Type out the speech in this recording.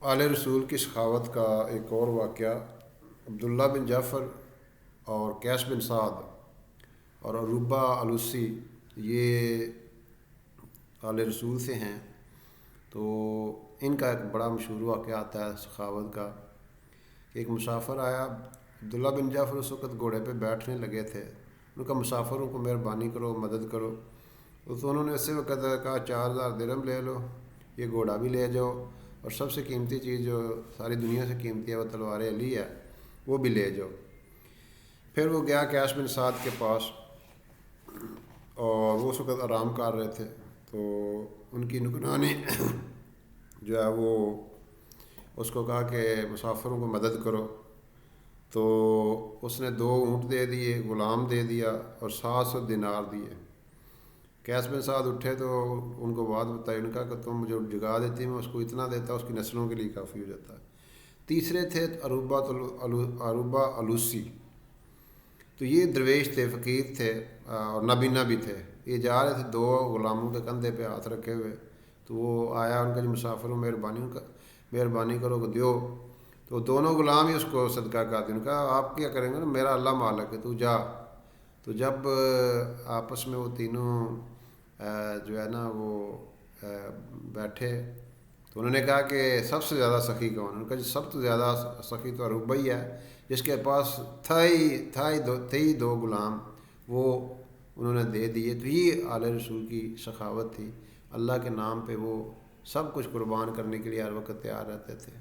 آل رسول کی سخاوت کا ایک اور واقعہ، عبداللہ بن جعفر اور قیس بن سعد اور عروبہ علوسی، یہ آل رسول سے ہیں۔ تو ان کا ایک بڑا مشہور واقعہ آتا ہے سخاوت کا۔ ایک مسافر آیا، عبداللہ بن جعفر اس وقت گھوڑے پہ بیٹھنے لگے تھے۔ ان کا مسافروں کو مہربانی کرو، مدد کرو۔ تو انہوں نے اسی وقت کہا 4000 درہم لے لو، یہ گھوڑا بھی لے جاؤ، اور سب سے قیمتی چیز جو ساری دنیا سے قیمتی ہے وہ تلوار علی ہے، وہ بھی لے جاؤ۔ پھر وہ گیا قیس بن سعد کے پاس، اور وہ اس وقت آرام کر رہے تھے۔ تو ان کی نگرانی جو ہے وہ اس کو کہا کہ مسافروں کو مدد کرو۔ تو اس نے 2 اونٹ دے دیے، غلام دے دیا، اور 700 دینار دیے۔ قیس بن سعد اٹھے تو ان کو بات بتائی، ان کا کہ تم مجھے جگا دیتی، میں اس کو اتنا دیتا، اس کی نسلوں کے لیے کافی ہو جاتا ہے۔ تیسرے تھے عروبہ علوسی، تو یہ درویش تھے، فقیر تھے، اور نابینا بھی تھے۔ یہ جا رہے تھے 2 غلاموں کے کندھے پہ ہاتھ رکھے ہوئے۔ تو وہ آیا، ان کا جو مسافروں مہربانی کرو کہ دیو۔ تو دونوں غلام ہی اس کو صدقہ کر دیں۔ ان کا آپ کیا کریں گے نا، میرا اللہ مالک ہے، تو جا۔ تو جب آپس میں وہ تینوں جو ہے نا وہ بیٹھے، تو انہوں نے کہا کہ سب سے زیادہ سخی کون ہے؟ انہوں نے کہا جی سب سے زیادہ سخی تو عروبہ ہی ہے، جس کے پاس تھے 2 غلام، وہ انہوں نے دے دیے۔ تو یہ آل رسول کی سخاوت تھی، اللہ کے نام پہ وہ سب کچھ قربان کرنے کے لیے ہر وقت تیار رہتے تھے۔